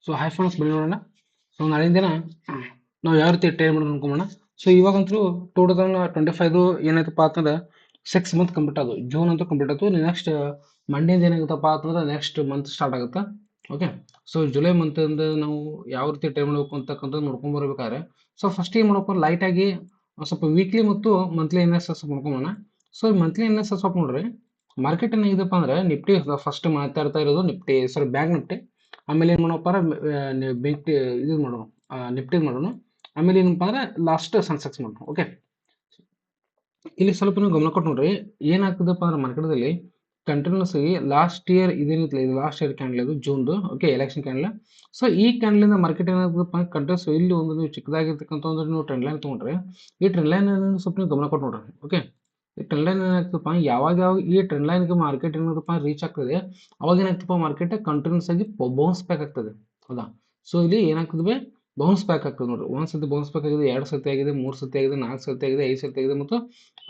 So hi friends ಬನ್ನಿ ನೋಡೋಣ. So ನಾಳಿನ ದಿನ ನಾವು ಯಾವ ರೀತಿ ಟ್ರೈನ್ ಮಾಡೋದು ಅನ್ಕೊಂಬೋಣ. ಸೊ ಇವಾಗಂತೂ 2025 ಏನಾಯ್ತಪ್ಪ ಅಂತಂದ್ರೆ 6 ಮಂತ್ ಕಂಪ್ಲೀಟ್ ಆದವು. ಜೂನ್ ಅಂತೂ ಕಂಪ್ಲೀಟ್ ಆಯ್ತು. ನೆಕ್ಸ್ಟ್ ಮಂಡೆಯಿಂದ ಏನಾಗುತ್ತಪ್ಪ ಅಂತಂದ್ರೆ ನೆಕ್ಸ್ಟ್ ಮಂತ್ ಸ್ಟಾರ್ಟ್ ಆಗುತ್ತೆ. ಓಕೆ, ಸೊ ಜುಲೈ ಮಂತಿಂದ ನಾವು ಯಾವ ರೀತಿ ಟ್ರೈನ್ ಮಾಡಬೇಕು ಅಂತಕ್ಕಂಥದ್ದು ನೋಡ್ಕೊಂಡ್ ಬರ್ಬೇಕಾದ್ರೆ, ಸೊ ಫಸ್ಟ್ ಏನು ಮಾಡಬೇಕು, ಲೈಟಾಗಿ ಸ್ವಲ್ಪ ವೀಕ್ಲಿ ಮತ್ತು ಮಂತ್ಲಿ ಇನ್ವೆಸ್ಟರ್ಸ್ ನೋಡ್ಕೊಂಬೋಣ. ಸೊ ಮಂತ್ಲಿ ಇನ್ವೆಸ್ಟರ್ಸ್ ಸ್ವಲ್ಪ ನೋಡ್ರಿ, ಮಾರ್ಕೆಟ್ ಏನಾಗಿದೆಪ್ಪ ಅಂದ್ರೆ ನಿಫ್ಟಿ ಫಸ್ಟ್ ಮಾತಾಡ್ತಾ ಇರೋದು ನಿಫ್ಟಿ, ಸಾರಿ ಬ್ಯಾಂಕ್ ನಿಫ್ಟಿ. ಆಮೇಲೆ ಏನು ಮಾಡೋಣ ಬೆಂಕಿ ಇದು ಮಾಡೋಣ, ನಿಫ್ಟಿ ಮಾಡೋಣ. ಆಮೇಲೆ ಏನಪ್ಪ ಅಂದ್ರೆ ಲಾಸ್ಟ್ ಸೆನ್ಸೆಕ್ಸ್ ಮಾಡೋಣ. ಓಕೆ, ಇಲ್ಲಿ ಸ್ವಲ್ಪ ನೀವು ಗಮನ ಕೊಟ್ಟು ನೋಡ್ರಿ, ಏನಾಗ್ತದಪ್ಪ ಅಂದ್ರೆ ಮಾರ್ಕೆಟ್ದಲ್ಲಿ ಕಂಟಿನ್ಯೂಸ್ ಆಗಿ ಲಾಸ್ಟ್ ಇಯರ್ ಇದೇನಿತ್ತು, ಇದು ಲಾಸ್ಟ್ ಇಯರ್ ಕ್ಯಾಂಡಲ್, ಇದು ಜೂನ್ದು. Okay, election candle. ಸೊ ಈ ಕ್ಯಾಂಡಲಿಂದ ಮಾರ್ಕೆಟ್ ಏನಾಗ್ತದಪ್ಪ ಕಂಟಿನ್ಯೂಸ್ ಇಲ್ಲಿ ಒಂದು ನೀವು ಚಿಕ್ಕದಾಗಿರ್ತಕ್ಕಂಥ ಒಂದು ನೀವು ಟ್ರೆಂಡ್ ಲೈನ್ ತೊಗೊಂಡ್ರೆ, ಈ ಟ್ರೆಂಡ್ ಲೈನ್ ಸ್ವಲ್ಪ ನೀವು ಗಮನ ಕೊಟ್ಟು ನೋಡ್ರಿ. ಓಕೆ, ಈ ಟ್ರೆಂಡ್ ಲೈನ್ ಏನಾಗ್ತಪ್ಪ, ಯಾವಾಗ ಈ ಟ್ರೆಂಡ್ ಲೈನ್ಗೆ ಮಾರ್ಕೆಟ್ ಏನಾಗತ್ತಪ್ಪ ರೀಚ್ ಆಗ್ತದೆ, ಅವಾಗ ಏನಾಗ್ತಪ್ಪ ಮಾರ್ಕೆಟ್ ಕಂಟಿನ್ಯೂಸ್ ಆಗಿ ಬೌನ್ಸ್ ಬ್ಯಾಕ್ ಆಗ್ತದೆ. ಹೌದಾ, ಸೊ ಇಲ್ಲಿ ಏನಾಗ್ತದೆ, ಬೌನ್ಸ್ ಬ್ಯಾಕ್ ಆಗ್ತದೆ ನೋಡ್ರಿ. ಒಂದ್ ಸತಿ ಬೌನ್ಸ್ ಬ್ಯಾಕ್ ಆಗಿದೆ, 2 ಸತಿ ಆಗಿದೆ, 3 ಸತಿ ಆಗಿದೆ, 4 ಸತಿ ಆಗಿದೆ, 5 ಸತಿ ಆಗಿದೆ ಮತ್ತು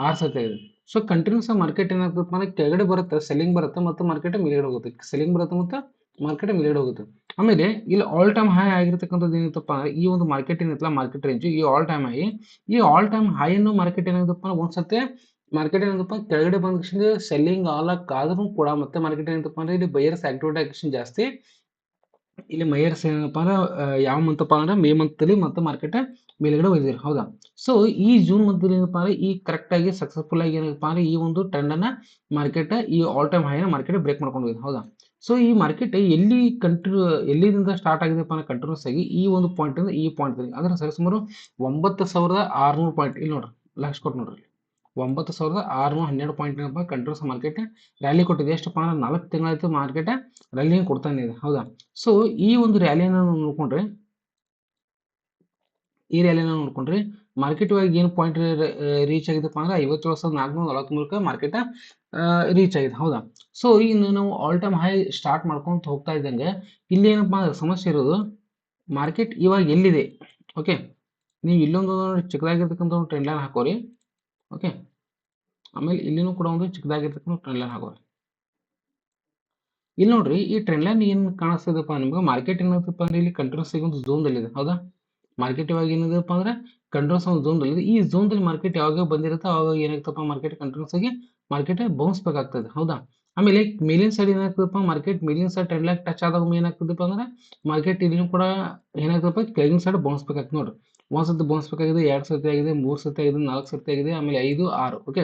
6 ಸತಿ ಆಗಿದೆ. ಸೊ ಕಂಟಿನ್ಯೂಸ್ ಮಾರ್ಕೆಟ್ ಏನಾಗ್ತದೆ ಅಂದ್ರೆ ಕೆಳಗಡೆ ಬರುತ್ತೆ, ಸೆಲ್ಲಿಂಗ್ ಬರುತ್ತೆ ಮತ್ತು ಮಾರ್ಕೆಟ್ ಮೇಲ್ಗಡೆ ಹೋಗುತ್ತೆ, ಸೆಲ್ಲಿಂಗ್ ಬರುತ್ತೆ ಮತ್ತು ಮಾರ್ಕೆಟ್ ಮೇಲ್ಗಡೆ ಹೋಗುತ್ತೆ. ಆಮೇಲೆ ಇಲ್ಲಿ ಆಲ್ ಟೈಮ್ ಹೈ ಆಗಿರ್ತಕ್ಕಂಥದ್ದು ಏನಿತ್ತಪ್ಪ, ಈ ಒಂದು ಮಾರ್ಕೆಟ್ ಏನಿತ್ತಲ್ಲ, ಮಾರ್ಕೆಟ್ ರೇಂಜ್ ಈ ಆಲ್ ಟೈಮ್ ಹೈ, ಈ ಆಲ್ ಟೈಮ್ ಹೈ ಅನ್ನು ಮಾರ್ಕೆಟ್ ಏನಾಗತ್ತಪ್ಪ ಒಂದ್ಸತಿ ಮಾರ್ಕೆಟ್ ಏನಪ್ಪ ಕೆಳಗಡೆ ಬಂದ ಸೆಲ್ಲಿಂಗ್ ಆಲ್ ಆದ್ರೂ ಕೂಡ ಮತ್ತೆ ಮಾರ್ಕೆಟ್ ಏನಪ್ಪ ಅಂದ್ರೆ ಇಲ್ಲಿ ಬೈಯರ್ಸ್ ಆಕ್ಟಿವಿಟಿ ಜಾಸ್ತಿ. ಇಲ್ಲಿ ಮೈಯರ್ಸ್ ಏನಪ್ಪ ಅಂದ್ರೆ ಯಾವ ಮಂತಪ್ಪ ಅಂದ್ರೆ ಮೇ ಮಂತಲ್ಲಿ ಮತ್ತೆ ಮಾರ್ಕೆಟ್ ಮೇಲ್ಗಡೆ ಹೋಗಿದ್ರು. ಹೌದಾ, ಸೊ ಈ ಜೂನ್ ಮಂತಲ್ಲಿ ಏನಪ್ಪ ಅಂದ್ರೆ ಈ ಕರೆಕ್ಟ್ ಆಗಿ ಸಕ್ಸಸ್ಫುಲ್ ಆಗಿ ಏನಪ್ಪ ಅಂದ್ರೆ ಈ ಒಂದು ಟ್ರೆಂಡ್ ಅನ್ನ ಮಾರ್ಕೆಟ್ ಈ ಆಲ್ ಟೈಮ್ ಹೈನ ಮಾರ್ಕೆಟ್ ಬ್ರೇಕ್ ಮಾಡ್ಕೊಂಡು ಹೋಗಿದೆ. ಹೌದಾ, ಸೊ ಈ ಮಾರ್ಕೆಟ್ ಎಲ್ಲಿಂದ ಸ್ಟಾರ್ಟ್ ಆಗಿದೆಪ್ಪ ಅಂದ್ರೆ ಕಂಟಿನ್ಯೂಸ್ ಆಗಿ ಈ ಒಂದು ಪಾಯಿಂಟ್ ಇಂದ ಈ ಪಾಯಿಂಟ್ ಅಂದ್ರೆ ಸರಿಸುಮಾರು 9600 ಪಾಯಿಂಟ್. ಇಲ್ಲಿ ನೋಡ್ರಿ, ಲಾಸ್ಟ್ ಕೊಟ್ಟು ನೋಡ್ರಿ, 9612 ಪಾಯಿಂಟ್ ಏನಪ್ಪ ಕಂಟಿನ್ಯೂಸ್ ಮಾರ್ಕೆಟ್ ರ್ಯಾಲಿ ಕೊಟ್ಟಿದೆ. ಎಷ್ಟಪ್ಪ ಅಂದ್ರೆ 4 ತಿಂಗಳಾಯ್ತು ಮಾರ್ಕೆಟ್ ರ್ಯಾಲಿ ಕೊಡ್ತಾನೆ ಇದೆ. ಹೌದಾ, ಸೊ ಈ ಒಂದು ರ್ಯಾಲಿಯನ್ನು ನೋಡ್ಕೊಂಡ್ರೆ, ಈ ರ್ಯಾಲಿನ ನೋಡ್ಕೊಂಡ್ರೆ ಮಾರ್ಕೆಟ್ ಇವಾಗ ಏನು ಪಾಯಿಂಟ್ ರೀಚ್ ಆಗಿದೆಪ್ಪ ಅಂದ್ರೆ 57,443 ಮಾರ್ಕೆಟ್ ರೀಚ್ ಆಗಿದೆ. ಹೌದಾ, ಸೊ ಇನ್ನು ನಾವು ಆಲ್ ಟೈಮ್ ಹೈ ಸ್ಟಾರ್ಟ್ ಮಾಡ್ಕೊಂತ ಹೋಗ್ತಾ ಇದ್ದಂಗೆ ಇಲ್ಲಿ ಏನಪ್ಪಾ ಅಂದ್ರೆ ಸಮಸ್ಯೆ ಇರೋದು, ಮಾರ್ಕೆಟ್ ಇವಾಗ ಎಲ್ಲಿದೆ. ಓಕೆ, ನೀವು ಇಲ್ಲೊಂದು ಚಿಕ್ಕದಾಗಿರ್ತಕ್ಕಂಥ ಒಂದು ಟ್ರೆಂಡ್ ಲೈನ್ ಹಾಕೋರಿ. ಓಕೆ, ಆಮೇಲೆ ಇಲ್ಲಿನೂ ಕೂಡ ಒಂದು ಚಿಕ್ಕದಾಗಿರ್ತಕ್ಕಂಥ ಟ್ರೆಂಡ್ ಲೈನ್ ಹಾಕೋರಿ. ಇಲ್ಲಿ ನೋಡ್ರಿ, ಈ ಟ್ರೆಂಡ್ ಲೈನ್ ಏನ್ ಕಾಣಿಸ್ತದಪ್ಪ ನಿಮ್ಗೆ, ಮಾರ್ಕೆಟ್ ಏನಾಗ್ತಪ್ಪ ಅಂದ್ರೆ ಇಲ್ಲಿ ಕಂಟಿನ್ಯೂಸ್ ಆಗಿ ಒಂದು ಝೋನ್ ಇದೆ. ಹೌದಾ, ಮಾರ್ಕೆಟ್ ಇವಾಗ ಏನಿದೆಪ್ಪ ಅಂದ್ರೆ ಕಂಟಿನ್ಯೂಸ್ ಒಂದು ಝೋನ್ ಇದೆ. ಈ ಝೋನ್ ದಲ್ಲಿ ಮಾರ್ಕೆಟ್ ಯಾವಾಗ ಬಂದಿರುತ್ತೆ ಅವಾಗ ಏನಾಗ್ತಪ್ಪ ಮಾರ್ಕೆಟ್ ಕಂಟಿನ್ಯೂಸ್ ಆಗಿ ಮಾರ್ಕೆಟ್ ಬೌನ್ಸ್ ಬ್ಯಾಕ್ ಆಗ್ತದೆ. ಹೌದಾ, ಆಮೇಲೆ ಮೇಲಿನ ಸೈಡ್ ಏನಾಗ್ತದಪ್ಪ, ಮಾರ್ಕೆಟ್ ಮೇಲಿನ ಸೈಡ್ ಟ್ರೆಂಡ್ ಲೈನ್ ಟಚ್ ಆದಾಗ ಏನಾಗ್ತದಪ್ಪ ಅಂದ್ರೆ ಮಾರ್ಕೆಟ್ ಇಲ್ಲಿ ಕೂಡ ಏನಾಗ್ತದಪ್ಪ ಕೆಳಗಿನ ಸೈಡ್ ಬೌನ್ಸ್ ಬ್ಯಾಕ್ ಆಗ್ತದೆ ನೋಡ್ರಿ. ಒಂದ್ ಸತಿ ಬೌನ್ಸ್ ಬ್ಯಾಕ್ ಆಗಿದೆ, 2 ಸತಿ ಆಗಿದೆ, 3 ಸತಿ ಆಗಿದೆ, 4 ಸತಿ ಆಗಿದೆ, ಆಮೇಲೆ 5, 6. ಓಕೆ,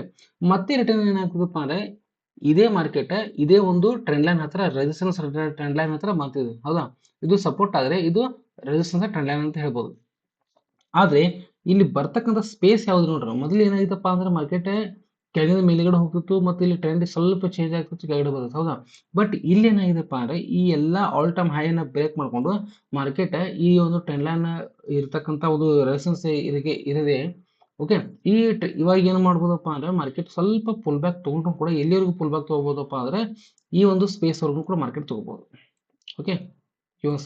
ಮತ್ತೆ ರಿಟರ್ನ್ ಏನಾಗ್ತದಪ್ಪ ಅಂದ್ರೆ ಇದೇ ಮಾರ್ಕೆಟ್ ಇದೇ ಒಂದು ಟ್ರೆಂಡ್ ಲೈನ್ ಹತ್ರ ರೆಸಿಸ್ಟೆನ್ಸ್ ಟ್ರೆಂಡ್ ಲೈನ್ ಹತ್ರ ಬಂತಿದೆ. ಹೌದಾ, ಇದು ಸಪೋರ್ಟ್ ಆದ್ರೆ ಇದು ರೆಸಿಸ್ಟೆನ್ಸ್ ಟ್ರೆಂಡ್ ಲೈನ್ ಅಂತ ಹೇಳ್ಬೋದು. ಆದ್ರೆ ಇಲ್ಲಿ ಬರ್ತಕ್ಕಂಥ ಸ್ಪೇಸ್ ಯಾವ್ದು ನೋಡ್ರಿ, ಮೊದಲು ಏನಾಗಿತ್ತಪ್ಪ ಅಂದ್ರೆ ಮಾರ್ಕೆಟ್ ಕೆಳಗಿನ ಮೇಲ್ಗಡೆ ಹೋಗ್ತಿತ್ತು ಮತ್ತು ಇಲ್ಲಿ ಟ್ರೆಂಡ್ ಸ್ವಲ್ಪ ಚೇಂಜ್ ಆಗ್ತಿತ್ತು, ಕೆಳಗಡೆ ಬರುತ್ತೆ. ಹೌದಾ, ಬಟ್ ಇಲ್ಲಿ ಏನಾಗಿದೆಪ್ಪ ಅಂದ್ರೆ ಈ ಎಲ್ಲ ಆಲ್ ಟೈಮ್ ಹೈ ಅನ್ನ ಬ್ರೇಕ್ ಮಾಡ್ಕೊಂಡು ಮಾರ್ಕೆಟ್ ಈ ಒಂದು ಟ್ರೆಂಡ್ ಲೈನ್ ಇರತಕ್ಕಂಥ ಒಂದು ರೆಸಿಸ್ಟೆನ್ಸ್ ಇರದೆ. ಓಕೆ, ಇವಾಗ ಏನು ಮಾಡ್ಬೋದಪ್ಪ ಅಂದ್ರೆ ಮಾರ್ಕೆಟ್ ಸ್ವಲ್ಪ ಪುಲ್ ಬ್ಯಾಕ್ ತಗೊಂಡ್ರು ಕೂಡ ಎಲ್ಲಿವರೆಗೂ ಪುಲ್ ಬ್ಯಾಕ್ ತಗೋಬಹುದಪ್ಪ ಅಂದ್ರೆ ಈ ಒಂದು ಸ್ಪೇಸ್ ವರೆಗೂ ಕೂಡ ಮಾರ್ಕೆಟ್ ತಗೋಬಹುದು. ಓಕೆ, ಈ ಒಂದು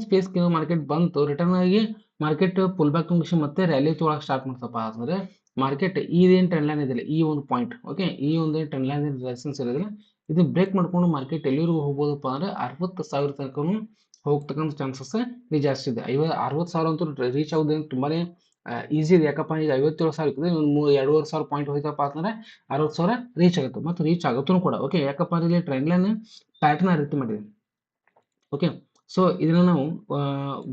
ಸ್ಪೇಸ್ ಮಾರ್ಕೆಟ್ ಬಂತು, ರಿಟರ್ನ್ ಆಗಿ ಮಾರ್ಕೆಟ್ ಪುಲ್ ಬ್ಯಾಕ್ ಮುಗಿಸಿ ಮತ್ತೆ ರ್ಯಾಲಿ ತೊಗೊಳಕ್ ಸ್ಟಾರ್ಟ್ ಮಾಡ್ತಪ್ಪ ಅಂದ್ರೆ ಮಾರ್ಕೆಟ್ ಇದೇನು ಟ್ರೆಂಡ್ ಲೈನ್ ಇದೆಯಲ್ಲ ಈ ಒಂದು ಪಾಯಿಂಟ್, ಓಕೆ, ಈ ಒಂದು ಟ್ರೆಂಡ್ ಲೈನ್ ರೆಸಿಸ್ಟೆನ್ಸ್ ಇರೋದಿಲ್ಲ, ಇದು ಬ್ರೇಕ್ ಮಾಡ್ಕೊಂಡು ಮಾರ್ಕೆಟ್ ಎಲ್ಲಿವರೆಗೂ ಹೋಗ್ಬೋದಪ್ಪ ಅಂದ್ರೆ 60,000 ತನಕ ಹೋಗ್ತಕ್ಕಂಥ ಚಾನ್ಸಸ್ ಇಲ್ಲಿ ಜಾಸ್ತಿ ಇದೆ. 60,000 ಅಂತೂ ರೀಚ್ ಆಗೋದೇನು ತುಂಬಾನೇ ಈಸಿ ಇದೆ. ಯಾಕಪ್ಪ ಈಗ 57,000 ಇರ್ತದೆ, ಒಂದು 2,500 ಪಾಯಿಂಟ್ ಹೋಯ್ತಪ್ಪ ಅಂತಂದ್ರೆ 60,000 ರೀಚ್ ಆಗುತ್ತೆ ಮತ್ತು ರೀಚ್ ಆಗುತ್ತೂ ಕೂಡ. ಓಕೆ, ಯಾಕಪ್ಪ ಅಂದ್ರೆ ಇಲ್ಲಿ ಟ್ರೆಂಡ್ ಲೈನ್ ಪ್ಯಾಟರ್ನ್ ಆ ರೀತಿ ಮಾಡಿದೆ. ಓಕೆ, ಸೊ ಇದನ್ನ ನಾವು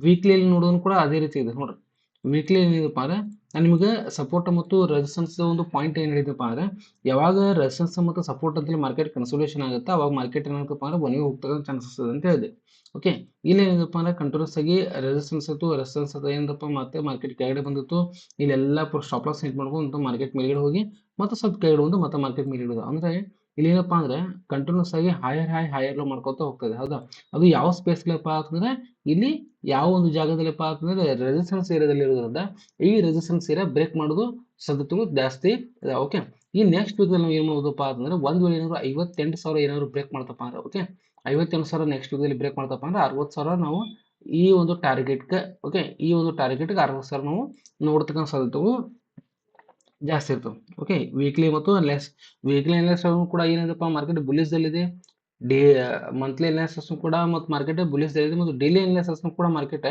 ವೀಕ್ಲಿಯಲ್ಲಿ ನೋಡೋದು ಕೂಡ ಅದೇ ರೀತಿ ಇದೆ ನೋಡ್ರಿ. ವೀಕ್ಲಿ ಏನಿದೆಪ್ಪ ಅಂದ್ರೆ ನಿಮಗೆ ಸಪೋರ್ಟ್ ಮತ್ತು ರೆಸಿಸ್ಟೆನ್ಸ್ ಒಂದು ಪಾಯಿಂಟ್ ಏನು ಹೇಳಿದಪ್ಪ ಅಂದ್ರೆ ಯಾವಾಗ ರೆಸಿಸ್ಟೆನ್ಸ್ ಮತ್ತು ಸಪೋರ್ಟ್ ಅಂತೇಳಿ ಮಾರ್ಕೆಟ್ ಕನ್ಸೋಲೇಷನ್ ಆಗುತ್ತೆ ಅವಾಗ ಮಾರ್ಕೆಟ್ ಏನಾಗುತ್ತಪ್ಪ ಅಂದ್ರೆ ಮನೆಗೆ ಹೋಗ್ತಕ್ಕಂಥ ಚಾನ್ಸಸ್ ಇದೆ ಅಂತ ಹೇಳಿದೆ. ಓಕೆ, ಇಲ್ಲಿ ಏನಿದೆಪ್ಪ ಅಂದ್ರೆ ಕಂಟಿನ್ಯೂಸ್ ಆಗಿ ರೆಸಿಸ್ಟೆನ್ಸ್ ಇತ್ತು, ರೆಸಿಸ್ಟೆನ್ಸ್ ಏನಪ್ಪ ಮತ್ತೆ ಮಾರ್ಕೆಟ್ ಕೆಳಗಡೆ ಬಂದಿತ್ತು, ಇಲ್ಲೆಲ್ಲ ಸ್ಟಾಪ್ ಲಾಸ್ ಸೆಟ್ ಮಾಡ್ಕೊಂಡು ಮಾರ್ಕೆಟ್ ಮೇಲ್ಗಡೆ ಹೋಗಿ ಮತ್ತೆ ಸ್ವಲ್ಪ ಕೆಳಗಡೆ ಬಂದು ಮತ್ತೆ ಮಾರ್ಕೆಟ್ ಮೇಲ್ಗಡೆ ಅಂದ್ರೆ ಇಲ್ಲಿ ಏನಪ್ಪಾ ಅಂದ್ರೆ ಕಂಟಿನ್ಯೂಸ್ ಆಗಿ ಹೈಯರ್ ಲೋ ಮಾಡ್ಕೊತ ಹೋಗ್ತದೆ. ಹೌದಾ, ಅದು ಯಾವ ಸ್ಪೇಸ್ಲಪ್ಪ ಅಂತಂದ್ರೆ ಇಲ್ಲಿ ಯಾವ ಒಂದು ಜಾಗದಲ್ಲಿಪ್ಪ ಅಂತಂದ್ರೆ ರೆಸಿಸ್ಟೆನ್ಸ್ ಏರಿಯಾದಲ್ಲಿ ಇರೋದ್ರಿಂದ ಈ ರೆಸಿಸ್ಟೆನ್ಸ್ ಏರಿಯಾ ಬ್ರೇಕ್ ಮಾಡೋದು ಸಾಧ್ಯತೆಗಳು ಜಾಸ್ತಿ ಇದೆ. ಓಕೆ, ಈ ನೆಕ್ಸ್ಟ್ ವೀಕ್ ನಾವು ಏನ್ ಮಾಡೋದಪ್ಪ ಅಂತಂದ್ರೆ ಒಂದ್ ವೇಳೆ ಏನಾದ್ರು 58,000 ಏನಾದ್ರು ಬ್ರೇಕ್ ಮಾಡ್ತಪ್ಪ ಅಂದ್ರೆ, ಓಕೆ, 58,000 ನೆಕ್ಸ್ಟ್ ವೀಕ್ ಅಲ್ಲಿ ಬ್ರೇಕ್ ಮಾಡ್ತಪ್ಪ ಅಂದ್ರೆ 60,000 ನಾವು ಈ ಒಂದು ಟಾರ್ಗೆಟ್ಗೆ, ಓಕೆ, ಈ ಒಂದು ಟಾರ್ಗೆಟ್ಗೆ 60,000 ನಾವು ನೋಡ್ತಕ್ಕಂಥ ಸಾಧ್ಯತೆಗಳು ಜಾಸ್ತಿ ಇರ್ತವೆ. ಓಕೆ, ವೀಕ್ಲಿ ಮತ್ತು ವೀಕ್ಲಿ ಕೂಡ ಏನಿದೆಪ್ಪ ಮಾರ್ಕೆಟ್ ಬುಲಿಶ್ ದಲ್ಲಿದೆ, ಡೇ ಮಂತ್ಲಿ ಅನಾಲಿಸಿಸ್ ಕೂಡ ಮತ್ತು ಮಾರ್ಕೆಟ್ ಬುಲಿಶ್ ಇದೆ ಮತ್ತು ಡೈಲಿ ಅನಾಲಿಸಿಸ್ ಕೂಡ ಮಾರ್ಕೆಟ್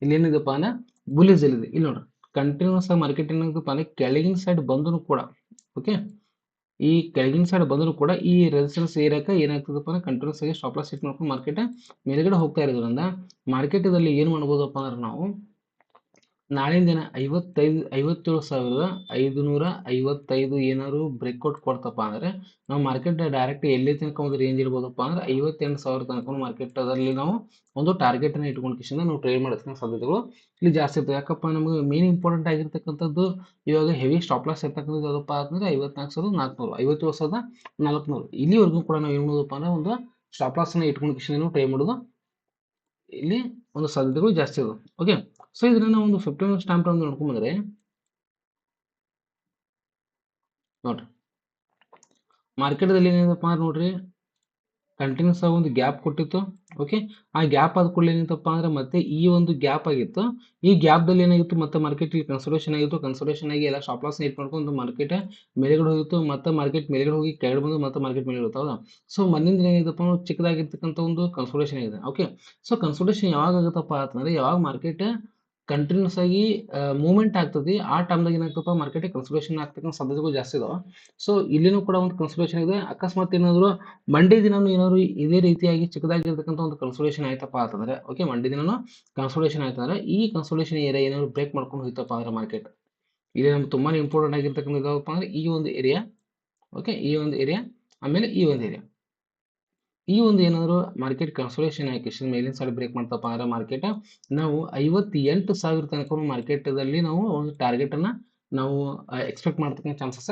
ಇಲ್ಲಿ ಏನಿದೆಪ್ಪ ಅಂದ್ರೆ ಬುಲಿಶ್ ಇದೆ. ಇಲ್ಲಿ ನೋಡ್ರಿ ಕಂಟಿನ್ಯೂಸ್ ಆಗಿ ಮಾರ್ಕೆಟ್ ಏನಾಗತ್ತಪ್ಪ ಅಂದ್ರೆ ಕೆಳಗಿನ ಸೈಡ್ ಬಂದರೂ ಕೂಡ ಓಕೆ, ಈ ಕೆಳಗಿನ ಸೈಡ್ ಬಂದರೂ ಕೂಡ ಈ ರೆಸಿಸ್ಟೆನ್ಸ್ ಏರಿಯಾಕ್ಕೆ ಏನಾಗ್ತದಪ್ಪ ಅಂದ್ರೆ ಕಂಟಿನ್ಯೂಸ್ ಆಗಿ ಸ್ಟಾಪ್ ಲಾಸ್ ಸೆಟ್ ಮಾಡ್ಕೊಂಡು ಮಾರ್ಕೆಟ್ ಮೇಲ್ಗಡೆ ಹೋಗ್ತಾ ಇರೋದ್ರಿಂದ ಮಾರ್ಕೆಟದಲ್ಲಿ ಏನು ಮಾಡ್ಬೋದಪ್ಪ ಅಂದ್ರೆ ನಾವು ನಾಳಿನ ದಿನ 57,555 ಏನಾದ್ರು ಬ್ರೇಕ್ಔಟ್ ಕೊಡ್ತಪ್ಪ ಅಂದ್ರೆ ನಾವು ಮಾರ್ಕೆಟ್ ಡೈರೆಕ್ಟ್ ಎಲ್ಲಿ ತನಕ ಒಂದು ರೇಂಜ್ ಇರ್ಬೋದಪ್ಪ ಅಂದ್ರೆ 58,000 ತನಕ ಮಾರ್ಕೆಟ್ ಅದರಲ್ಲಿ ನಾವು ಒಂದು ಟಾರ್ಗೆಟ್ ಅನ್ನು ಇಟ್ಕೊಂಡು ಕಿಶನ್ ನಾವು ಟ್ರೇಡ್ ಮಾಡೋದಕ್ಕೆ ಸಾಧ್ಯತೆಗಳು ಇಲ್ಲಿ ಜಾಸ್ತಿ ಇರ್ತವೆ. ಯಾಕಪ್ಪ ನಮಗೆ ಮೇನ್ ಇಂಪಾರ್ಟೆಂಟ್ ಆಗಿರ್ತಕ್ಕಂಥದ್ದು ಇವಾಗ ಹೆವಿ ಸ್ಟಾಪ್ ಲಾಸ್ ಇರ್ತಕ್ಕಂಥದ್ದು ಯಾವುದಪ್ಪ ಅಂದ್ರೆ 54,400 57,400 ಇಲ್ಲಿವರೆಗೂ ಕೂಡ ನಾವು ಏನು ಮಾಡೋದಪ್ಪ ಅಂದ್ರೆ ಒಂದು ಸ್ಟಾಪ್ ಲಾಸ್ ಅನ್ನು ಇಟ್ಕೊಂಡು ಕಿಶನ್ ಟ್ರೇಡ್ ಮಾಡೋದು ಇಲ್ಲಿ ಒಂದು ಸಾಧ್ಯತೆಗಳು ಜಾಸ್ತಿ ಇದಾವೆ. ಓಕೆ, ಸೊ ಇದನ್ನ ನಾವು ಒಂದು 15 ಮಿನಿಟ್ಸ್ ಟೈಮ್ ಫ್ರೇಮ್ ನೋಡ್ಕೊಂಡ್ಬಂದ್ರೆ ನೋಡ್ರಿ ಮಾರ್ಕೆಟ್ದಲ್ಲಿ ಏನಿದೆಪ್ಪ ಅಂದ್ರೆ ನೋಡ್ರಿ ಕಂಟಿನ್ಯೂಸ್ ಆಗಿ ಒಂದು ಗ್ಯಾಪ್ ಕೊಟ್ಟಿತ್ತು. ಓಕೆ, ಆ ಗ್ಯಾಪ್ ಆದ ಕೂಡಲೇ ಏನಿತ್ತಪ್ಪ ಅಂದ್ರೆ ಮತ್ತೆ ಈ ಒಂದು ಗ್ಯಾಪ್ ಆಗಿತ್ತು. ಈ ಗ್ಯಾಪ್ದಲ್ಲಿ ಏನಾಗಿತ್ತು ಮತ್ತೆ ಮಾರ್ಕೆಟ್ ಇಲ್ಲಿ ಕನ್ಸಲ್ಟೇಷನ್ ಆಗಿತ್ತು. ಕನ್ಸಲ್ಟೇಷನ್ ಆಗಿ ಎಲ್ಲ ಸ್ಟಾಪ್ ಲಾಸ್ ಇಟ್ ಮಾಡ್ಕೊಂಡು ಮಾರ್ಕೆಟ್ ಮೇಲ್ಗಡೆ ಹೋಗಿತ್ತು. ಮತ್ತೆ ಮಾರ್ಕೆಟ್ ಮೇಲ್ಗಡೆ ಹೋಗಿ ಕೆಳಗಡೆ ಬಂದು ಮತ್ತೆ ಮಾರ್ಕೆಟ್ ಮೇಲೆ ಇರುತ್ತೆ. ಹೌದಾ, ಸೊ ಮಣ್ಣಿನ ದಿನ ಏನಿದೆಪ್ಪ ಅಂದ್ರೆ ಚಿಕ್ಕದಾಗಿರ್ತಕ್ಕಂಥ ಒಂದು ಕನ್ಸಲ್ಟೇಷನ್ ಆಗಿದೆ. ಓಕೆ, ಸೊ ಕನ್ಸಲ್ಟೇಷನ್ ಯಾವಾಗ ಆಗುತ್ತಪ್ಪ ಅಂತಂದ್ರೆ ಯಾವಾಗ ಮಾರ್ಕೆಟ್ ಕಂಟಿನ್ಯೂಸ್ ಆಗಿ ಮೂವ್ಮೆಂಟ್ ಆಗ್ತದೆ ಆ ಟೈಮ್ದಾಗ ಏನಾಗ್ತಪ್ಪ ಮಾರ್ಕೆಟ್ ಕನ್ಸಲ್ಟೇಷನ್ ಆಗ್ತಕ್ಕಂಥ ಸಾಧ್ಯತೆಗಳು ಜಾಸ್ತಿ ಇದಾವೆ. ಸೊ ಇಲ್ಲಿನೂ ಕೂಡ ಒಂದು ಕನ್ಸಲ್ಟೇಷನ್ ಇದೆ. ಅಕಸ್ಮಾತ್ ಏನಾದ್ರು ಮಂಡೇ ದಿನನೂ ಏನಾದ್ರು ಇದೇ ರೀತಿಯಾಗಿ ಚಿಕ್ಕದಾಗಿರ್ತಕ್ಕಂಥ ಒಂದು ಕನ್ಸಲ್ಟೇಷನ್ ಆಯ್ತಪ್ಪ ಅಂತಂದ್ರೆ ಓಕೆ, ಮಂಡೇ ದಿನನೂ ಕನ್ಸಲ್ಟೇಷನ್ ಆಯ್ತಂದ್ರೆ ಈ ಕನ್ಸಲ್ಟೇಷನ್ ಏರಿಯಾ ಏನಾದ್ರು ಬ್ರೇಕ್ ಮಾಡ್ಕೊಂಡು ಹೋಯ್ತಪ್ಪ ಅಂದ್ರೆ ಮಾರ್ಕೆಟ್ ಇಲ್ಲಿ ನಮ್ಗೆ ತುಂಬಾ ಇಂಪಾರ್ಟೆಂಟ್ ಆಗಿರ್ತಕ್ಕಂಥ ಯಾವಪ್ಪ ಅಂದ್ರೆ ಈ ಒಂದು ಏರಿಯಾ. ಓಕೆ, ಈ ಒಂದು ಏರಿಯಾ ಆಮೇಲೆ ಈ ಒಂದು ಏರಿಯಾ ಈ ಒಂದು ಏನಾದ್ರು ಮಾರ್ಕೆಟ್ ಕನ್ಸಲ್ಟೇಷನ್ ಆಗಿ ಮೇಲಿನ ಸೈಡ್ ಬ್ರೇಕ್ ಮಾಡ್ತಪ್ಪ ಅಂದ್ರೆ ಮಾರ್ಕೆಟ್ ನಾವು 58,000 ತನಕ ಮಾರ್ಕೆಟದಲ್ಲಿ ನಾವು ಒಂದು ಟಾರ್ಗೆಟ್ ಅನ್ನ ನಾವು ಎಕ್ಸ್ಪೆಕ್ಟ್ ಮಾಡ್ತಕ್ಕಂಥ ಚಾನ್ಸಸ್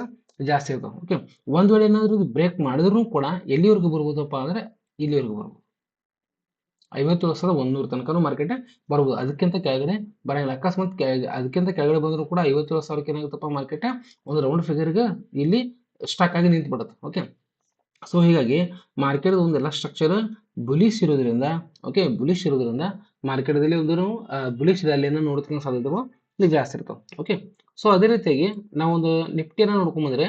ಜಾಸ್ತಿ ಇರ್ತಾವೆ. ಓಕೆ, ಒಂದ್ ವೇಳೆ ಏನಾದ್ರು ಬ್ರೇಕ್ ಮಾಡಿದ್ರು ಕೂಡ ಎಲ್ಲಿವರೆಗೂ ಬರ್ಬೋದಪ್ಪ ಅಂದ್ರೆ ಇಲ್ಲಿವರೆಗೂ ಬರ್ಬೋದು 57,100 ತನಕ ಮಾರ್ಕೆಟ್ ಬರ್ಬೋದು. ಅದಕ್ಕಿಂತ ಕೆಳಗಡೆ ಬರಂಗಿಲ್ಲ. ಅಕಸ್ಮಾತ್ ಅದಕ್ಕಿಂತ ಕೆಳಗಡೆ ಬಂದರೂ ಕೂಡ 57,000 ಏನಾಗುತ್ತಪ್ಪ ಮಾರ್ಕೆಟ್ ಒಂದು ರೌಂಡ್ ಫಿಗರ್ಗೆ ಇಲ್ಲಿ ಸ್ಟಾಕ್ ಆಗಿ ನಿಂತು ಬಿಡುತ್ತೆ. ಓಕೆ, ಸೊ ಹೀಗಾಗಿ ಮಾರ್ಕೆಟ್ ಒಂದೆಲ್ಲ ಸ್ಟ್ರಕ್ಚರ್ ಬುಲಿಶ್ ಇರೋದ್ರಿಂದ ಓಕೆ, ಬುಲಿಶ್ ಇರೋದ್ರಿಂದ ಮಾರ್ಕೆಟ್ದಲ್ಲಿ ಒಂದು ಬುಲಿಶ್ ರ್ಯಾಲಿಯನ್ನು ನೋಡೋದಕ್ಕೆ ಸಾಧ್ಯತೆಗಳು ಇಲ್ಲಿ ಜಾಸ್ತಿ ಇರ್ತಾವೆ. ಓಕೆ, ಸೊ ಅದೇ ರೀತಿಯಾಗಿ ನಾವೊಂದು ನಿಫ್ಟಿಯನ್ನು ನೋಡ್ಕೊಂಬಂದ್ರೆ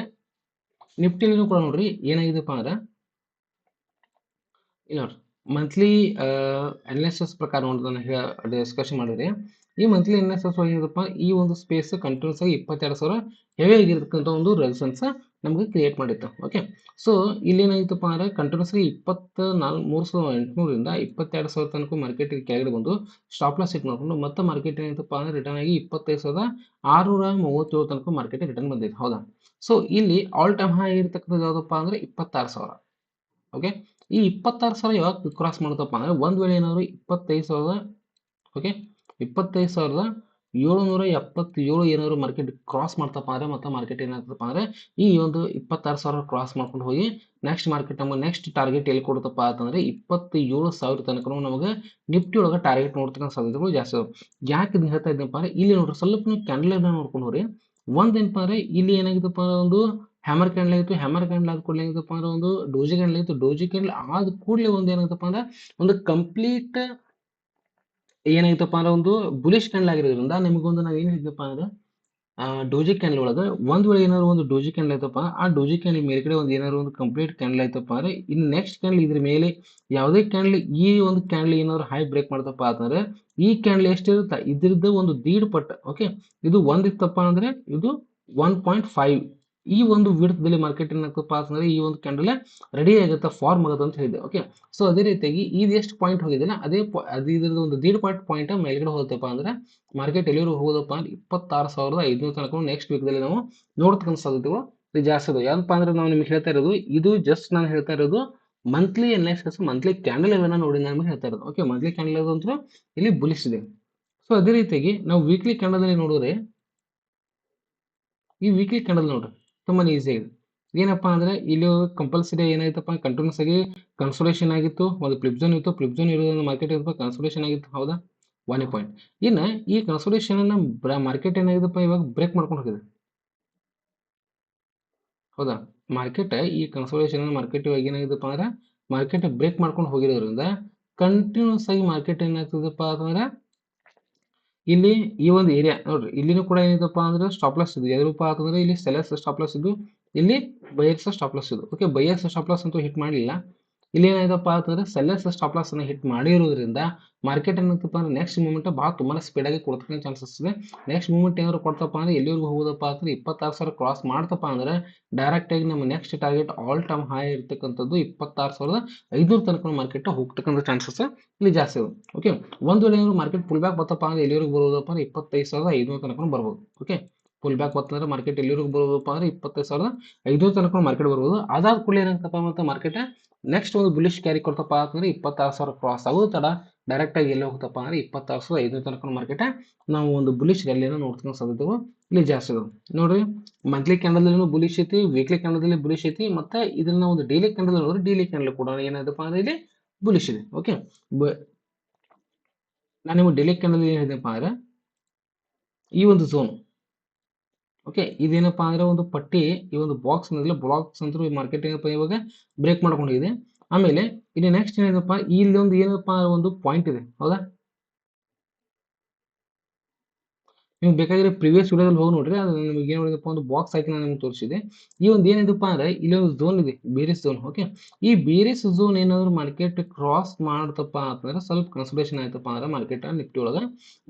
ನಿಫ್ಟಿಲಿನೂ ಕೂಡ ನೋಡ್ರಿ ಏನಾಗಿದೆಪ್ಪ ಅಂದ್ರೆ ಇಲ್ಲ ನೋಡ್ರಿ ಮಂತ್ಲಿ ಅನಾಲಿಸಿಸ್ ಪ್ರಕಾರ ನೋಡಿದ್ರೆ ಡಿಸ್ಕಷನ್ ಮಾಡಿದ್ರೆ ಈ ಮಂತ್ಲಿ ಅನಾಲಿಸಿಸ್ ಏನಪ್ಪ ಈ ಒಂದು ಸ್ಪೇಸ್ ಕಂಟಿನ್ಯೂಸ್ ಆಗಿ 22,000 ಹೆವಿ ಆಗಿರ್ತಕ್ಕಂಥ ಒಂದು ರೆಸಿಸ್ಟೆನ್ಸ್ ನಮಗೆ ಕ್ರಿಯೇಟ್ ಮಾಡಿತ್ತು. ಓಕೆ, ಸೊ ಇಲ್ಲಿ ಏನಾಗಿತ್ತಪ್ಪ ಅಂದ್ರೆ ಕಂಟಿನ್ಯೂಸ್ ಆಗಿ 23,800ರಿಂದ 22,000 ತನಕ ಮಾರ್ಕೆಟ್ ಕೆಳಗಡೆ ಬಂದು ಸ್ಟಾಪ್ ಲಾಸ್ ಸೆಟ್ ಮಾಡ್ಕೊಂಡು ಮತ್ತೆ ಮಾರ್ಕೆಟ್ ಏನಾಯ್ತಪ್ಪ ಅಂದ್ರೆ ರಿಟರ್ನ್ ಆಗಿ 25,637 ತನಕ ಮಾರ್ಕೆಟ್ ರಿಟರ್ನ್ ಬಂದಿದೆ. ಹೌದಾ, ಸೊ ಇಲ್ಲಿ ಆಲ್ ಟೈಮ್ ಹೈ ಆಗಿರ್ತಕ್ಕಂಥದ್ದು ಯಾವುದಪ್ಪ ಅಂದ್ರೆ 26,000. ಓಕೆ, ಈ 26,000 ಯಾವಾಗ ಕ್ರಾಸ್ ಮಾಡುತ್ತಪ್ಪ ಅಂದ್ರೆ ಒಂದ್ ವೇಳೆ ಏನಾದ್ರು 25,000 ಓಕೆ 25,777 ಏನಾದ್ರು ಮಾರ್ಕೆಟ್ ಕ್ರಾಸ್ ಮಾಡ್ತಪ್ಪ ಅಂದ್ರೆ ಮತ್ತೆ ಮಾರ್ಕೆಟ್ ಏನಾಗ್ತಪ್ಪ ಅಂದ್ರೆ ಈ ಒಂದು 26,000 ಕ್ರಾಸ್ ಮಾಡ್ಕೊಂಡು ಹೋಗಿ ನೆಕ್ಸ್ಟ್ ಮಾರ್ಕೆಟ್ ನಮಗೆ ನೆಕ್ಸ್ಟ್ ಟಾರ್ಗೆಟ್ ಎಲ್ಲಿ ಕೊಡುತ್ತಪ್ಪ ಅಂತಂದ್ರೆ 27,000 ತನಕ ನಮಗೆ ನಿಫ್ಟಿ ಒಳಗೆ ಟಾರ್ಗೆಟ್ ನೋಡ್ತಕ್ಕಂಥ ಸಾಧ್ಯತೆಗಳು ಜಾಸ್ತಿ ಅದಾವೆ. ಯಾಕೆ ಇದನ್ನ ಹೇಳ್ತಾ ಇದ್ದಪ್ಪ ಅಂದ್ರೆ ಇಲ್ಲಿ ನೋಡ್ರಿ ಸ್ವಲ್ಪ ನೀವು ಕ್ಯಾಂಡಲ್ ನೋಡ್ಕೊಂಡು ಹೋಗ್ರಿ. ಒಂದೇನಪ್ಪ ಅಂದ್ರೆ ಇಲ್ಲಿ ಏನಾಗಿತ್ತಪ್ಪ ಅಂದ್ರೆ ಒಂದು ಹ್ಯಾಮರ್ ಕ್ಯಾಂಡಲ್ ಆಗಿತ್ತು. ಹ್ಯಾಮರ್ ಕ್ಯಾಂಡಲ್ ಆದ ಕೂಡಲೇ ಏನಾಗಿತ್ತಪ್ಪ ಅಂದ್ರೆ ಒಂದು ಡೋಜಿ ಕ್ಯಾಂಡಲ್ ಆಗಿತ್ತು. ಡೋಜಿ ಕ್ಯಾಂಡಲ್ ಆದ ಕೂಡಲೇ ಒಂದು ಏನಾಗಿತ್ತಪ್ಪ ಅಂದ್ರೆ ಒಂದು ಕಂಪ್ಲೀಟ್ ಏನಾಗಿತ್ತಪ್ಪ ಅಂದ್ರೆ ಒಂದು ಬುಲಿಶ್ ಕ್ಯಾಂಡಲ್ ಆಗಿರೋದ್ರಿಂದ ನಿಮಗೊಂದು ನಾವು ಏನು ಹೇಳಿದ್ನಪ್ಪ ಅಂದ್ರೆ ಡೋಜಿ ಕ್ಯಾಂಡಲ್ ಒಳಗೆ ಒಂದ್ ವೇಳೆ ಏನಾದ್ರು ಒಂದು ಡೋಜಿ ಕ್ಯಾಂಡಲ್ ಆಯ್ತಪ್ಪ ಆ ಡೋಜಿ ಕ್ಯಾಂಡಲ್ ಮೇಲ್ಗಡೆ ಒಂದು ಏನಾದ್ರು ಒಂದು ಕಂಪ್ಲೀಟ್ ಕ್ಯಾಂಡಲ್ ಆಯ್ತಪ್ಪ ಅಂದ್ರೆ ಇನ್ನು ನೆಕ್ಸ್ಟ್ ಕ್ಯಾಂಡಲ್ ಇದ್ರ ಮೇಲೆ ಯಾವುದೇ ಕ್ಯಾಂಡಲ್ ಈ ಒಂದು ಕ್ಯಾಂಡಲ್ ಏನಾದ್ರು ಹೈ ಬ್ರೇಕ್ ಮಾಡ್ತಪ್ಪ ಅಂತಂದ್ರೆ ಈ ಕ್ಯಾಂಡಲ್ ಎಷ್ಟಿರುತ್ತೆ ಇದ್ರದ್ದು ಒಂದು ದೀಡ್ ಪಟ್ಟು. ಓಕೆ, ಇದು ಒಂದಿತ್ತಪ್ಪ ಅಂದ್ರೆ ಇದು 1.5 ಈ ಒಂದು ವಿಡ್ತ್ದಲ್ಲಿ ಮಾರ್ಕೆಟ್ ಏನಾಗ್ತಪ್ಪ ಅಂತಂದ್ರೆ ಈ ಒಂದು ಕ್ಯಾಂಡಲ್ ರೆಡಿ ಆಗುತ್ತೆ ಫಾರ್ಮ್ ಆಗುತ್ತೆ ಅಂತ ಹೇಳಿದೆ. ಓಕೆ, ಸೊ ಅದೇ ರೀತಿಯಾಗಿ ಇದು ಎಷ್ಟು ಪಾಯಿಂಟ್ ಹೋಗಿದೆಯಲ್ಲ ಅದೇ ಅದು ಇದ್ರದ್ದು ಒಂದು ದೀಡ್ ಪಾಯಿಂಟ್ ಮೇಲ್ಗಡೆ ಹೋಗುತ್ತಪ್ಪ ಅಂದ್ರೆ ಮಾರ್ಕೆಟ್ ಎಲ್ಲಿವರೆಗೂ ಹೋಗೋದಪ್ಪ ಅಂದ್ರೆ 26,500 ತನಕ ನೆಕ್ಸ್ಟ್ ವೀಕ್ದಲ್ಲಿ ನಾವು ನೋಡ್ತಕ್ಕಂಥ ಸಾಧ್ಯತೆಗಳು ಜಾಸ್ತಿ ಅದಾವೆ. ಏನಪ್ಪ ಅಂದ್ರೆ ನಾವು ನಿಮ್ಗೆ ಹೇಳ್ತಾ ಇರೋದು ಇದು ಜಸ್ಟ್ ನಾನು ಹೇಳ್ತಾ ಇರೋದು ಮಂತ್ಲಿ ಅನಾಲಿಸಿಸ್ ಮಂತ್ಲಿ ಕ್ಯಾಂಡಲ್ ಇವನ್ನ ನೋಡಿ ನಾನು ಹೇಳ್ತಾ ಇರೋದು. ಓಕೆ, ಮಂತ್ಲಿ ಕ್ಯಾಂಡಲ್ ಅಂತೂ ಇಲ್ಲಿ ಬುಲಿಶ್ ಇದೆ. ಸೊ ಅದೇ ರೀತಿಯಾಗಿ ನಾವು ವೀಕ್ಲಿ ಕ್ಯಾಂಡಲ್ ನೋಡಿದ್ರೆ ಈ ವೀಕ್ಲಿ ಕ್ಯಾಂಡಲ್ ನೋಡ್ರಿ ತುಂಬಾ ಈಸಿ ಆಗಿದೆ. ಏನಪ್ಪಾ ಅಂದ್ರೆ ಇಲ್ಲಿ ಕಂಪಲ್ಸರಿ ಏನಾಯ್ತಪ್ಪ ಕಂಟಿನ್ಯೂಸ್ ಆಗಿ ಕನ್ಸೋಲೇಷನ್ ಆಗಿತ್ತು. ಒಂದು ಫ್ಲಿಪ್ ಝೋನ್ ಇತ್ತು. ಫ್ಲಿಪ್ ಝೋನ್ ಇರೋದ್ರಿಂದ ಮಾರ್ಕೆಟ್ ಇರಬೇಕು ಕನ್ಸೋಲೇಷನ್ ಆಗಿತ್ತು. ಹೌದಾ, 1 ಪಾಯಿಂಟ್ ಇನ್ನು ಈ ಕನ್ಸೋಲೇಷನ್ ಅನ್ನ ಮಾರ್ಕೆಟ್ ಏನಾಗಿದೆಪ್ಪ ಇವಾಗ ಬ್ರೇಕ್ ಮಾಡ್ಕೊಂಡು ಹೋಗಿದೆ. ಹೌದಾ, ಮಾರ್ಕೆಟ್ ಈ ಕನ್ಸೋಲೇಷನ್ ಮಾರ್ಕೆಟ್ ಇವಾಗ ಏನಾಗಿದೆಪ್ಪ ಅಂದ್ರೆ ಮಾರ್ಕೆಟ್ ಬ್ರೇಕ್ ಮಾಡ್ಕೊಂಡು ಹೋಗಿರೋದ್ರಿಂದ ಕಂಟಿನ್ಯೂಸ್ ಆಗಿ ಮಾರ್ಕೆಟ್ ಏನಾಗ್ತದಪ್ಪ ಅಂತಂದ್ರೆ ಇಲ್ಲಿ ಈ ಒಂದು ಏರಿಯಾ ನೋಡ್ರಿ ಇಲ್ಲಿನೂ ಕೂಡ ಏನಿದಪ್ಪ ಅಂದ್ರೆ ಸ್ಟಾಪ್ ಲಾಸ್ ಇದು ಎದರಪ್ಪ ಅಂತಂದ್ರೆ ಇಲ್ಲಿ ಸೆಲರ್ಸ್ ಸ್ಟಾಪ್ ಲಾಸ್ ಇದು ಇಲ್ಲಿ ಬಯರ್ಸ್ ಸ್ಟಾಪ್ ಲಾಸ್ ಇದು. ಓಕೆ, ಬಯರ್ಸ್ ಸ್ಟಾಪ್ ಲಾಸ್ ಅಂತೂ ಹಿಟ್ ಮಾಡಲಿಲ್ಲ. ಇಲ್ಲಿ ಏನಾಯ್ತಪ್ಪ ಅಂತಂದ್ರೆ ಸೆಲ್ಲರ್ಸ್ ಸ್ಟಾಪ್ ಲಾಸ್ ಅನ್ನು ಹಿಟ್ ಮಾಡಿರೋದ್ರಿಂದ ಮಾರ್ಕೆಟ್ ಏನಂತಪ್ಪ ಅಂದ್ರೆ ನೆಕ್ಸ್ಟ್ ಮೂಮೆಂಟ್ ಭಾಳ ತುಂಬಾ ಸ್ಪೀಡ್ ಆಗಿ ಕೊಡ್ತಕ್ಕಂಥ ಚಾನ್ಸಸ್ ಇದೆ. ನೆಕ್ಸ್ಟ್ ಮೂಮೆಂಟ್ ಏನಾದ್ರು ಕೊಡ್ತಪ್ಪ ಅಂದ್ರೆ ಎಲ್ಲಿವರೆಗೂ ಹೋಗೋದಪ್ಪ ಅಂದ್ರೆ 26,000 ಕ್ರಾಸ್ ಮಾಡ್ತಪ್ಪ ಅಂದ್ರೆ ಡೈರೆಕ್ಟ್ ಆಗಿ ನಮ್ಮ next target all time high ಇರ್ತಕ್ಕಂಥದ್ದು 26,500 ತನಕ ಮಾರ್ಕೆಟ್ ಹೋಗ್ತಕ್ಕಂಥ ಚಾನ್ಸಸ್ ಇಲ್ಲಿ ಜಾಸ್ತಿ ಇದೆ. ಓಕೆ, ಒಂದು ವೇಳೆ ಏನಾದ್ರು ಮಾರ್ಕೆಟ್ ಪುಲ್ ಬ್ಯಾಕ್ ಬರ್ತಪ್ಪ ಅಂದ್ರೆ ಎಲ್ಲಿವರೆಗೂ ಬರೋದಪ್ಪ ಅಂದ್ರೆ 25,500 ತನಕ ಬರ್ಬೋದು. ಓಕೆ, ಪುಲ್ ಬ್ಯಾಕ್ ಬರ್ತಂದ್ರೆ ಮಾರ್ಕೆಟ್ ಎಲ್ಲಿವರೆಗೂ ಬರೋದಪ್ಪ ಅಂದ್ರೆ 25,500 ತನಕ ಮಾರ್ಕೆಟ್ ಬರ್ಬೋದು. ಅದಾದ ಕೂಡಲೇ ಏನಾಗ್ತಪ್ಪ ಅಂತ ಮಾರ್ಕೆಟ್ ನೆಕ್ಸ್ಟ್ ಒಂದು ಬುಲಿಶ್ ಕ್ಯಾರಿ ಕೊಡ್ತಪ್ಪ ಅಂತಂದ್ರೆ 26,000 ಕ್ರಾಸ್ ಆಗೋದು ತಡ ಡೈರೆಕ್ಟ್ ಆಗಿ ಎಲ್ಲಿ ಹೋಗ್ತಪ್ಪ ಅಂದ್ರೆ 26,500 ತನಕ ಮಾರ್ಕೆಟ್ ನಾವು ಒಂದು ಬುಲಿಶ್ ರ್ಯಾಲಿಯನ್ನು ನೋಡ್ತಕ್ಕಂಥ ಸಾಧ್ಯತೆಗಳು ಇಲ್ಲಿ ಜಾಸ್ತಿ ಇದಾವೆ. ನೋಡ್ರಿ, ಮಂತ್ಲಿ ಕ್ಯಾಂಡಲ್ ಬುಲಿಶ್ ಐತಿ, ವೀಕ್ಲಿ ಕ್ಯಾಂಡಲ್ ಬುಲಿಶ್ ಐತಿ, ಮತ್ತೆ ಇದನ್ನ ಒಂದು ಡೈಲಿ ಕ್ಯಾಂಡಲ್ ನೋಡಿದ್ರೆ ಡೈಲಿ ಕ್ಯಾಂಡಲ್ ಕೂಡ ಏನಾದಪ್ಪ ಅಂದ್ರೆ ಇಲ್ಲಿ ಬುಲಿಶ್ ಇದೆ. ಓಕೆ, ನಾನು ನಿಮಗೆ ಡೈಲಿ ಕ್ಯಾಂಡಲ್ ಏನ್ ಹೇಳಿದೆಪ್ಪ ಅಂದ್ರೆ ಈ ಒಂದು ಝೋನ್, ಓಕೆ, ಇದೇನಪ್ಪ ಅಂದ್ರೆ ಒಂದು ಪಟ್ಟಿ, ಈ ಒಂದು ಬಾಕ್ಸ್ ಅಂತ ಮಾರ್ಕೆಟ್ ಏನಪ್ಪ ಇವಾಗ ಬ್ರೇಕ್ ಮಾಡ್ಕೊಂಡಿದೆ. ಆಮೇಲೆ ಇಲ್ಲಿ ನೆಕ್ಸ್ಟ್ ಏನಪ್ಪ, ಇಲ್ಲಿ ಒಂದು ಏನಪ್ಪ ಒಂದು ಪಾಯಿಂಟ್ ಇದೆ, ಹೌದಾ? ನೀವು ಬೇಕಾದ್ರೆ ಪ್ರಿವಿಯಸ್ ವಿಡಿಯೋದಲ್ಲಿ ಹೋಗಿ ನೋಡ್ರಿ, ಅದು ನಿಮಗೆ ಏನು ಮಾಡಿದಪ್ಪ ಒಂದು ಬಾಕ್ಸ್ ಹಾಕಿ ನಾನು ನಿಮ್ಗೆ ತೋರಿಸಿದೆ. ಈ ಒಂದು ಏನಿದಪ್ಪ ಅಂದ್ರೆ ಇಲ್ಲಿ ಒಂದು ಝೋನ್ ಇದೆ, ಬೇರಿಸ್ ಝೋನ್. ಓಕೆ, ಈ ಬೇರಿಸ್ ಝೋನ್ ಏನಾದ್ರು ಮಾರ್ಕೆಟ್ ಕ್ರಾಸ್ ಮಾಡ್ತಪ್ಪ ಅಂತಂದ್ರೆ ಸ್ವಲ್ಪ ಕನ್ಸಲ್ಟೇಷನ್ ಆಯ್ತಪ್ಪ ಅಂದ್ರೆ ಮಾರ್ಕೆಟ್ ನಿಫ್ಟಿ ಒಳಗೆ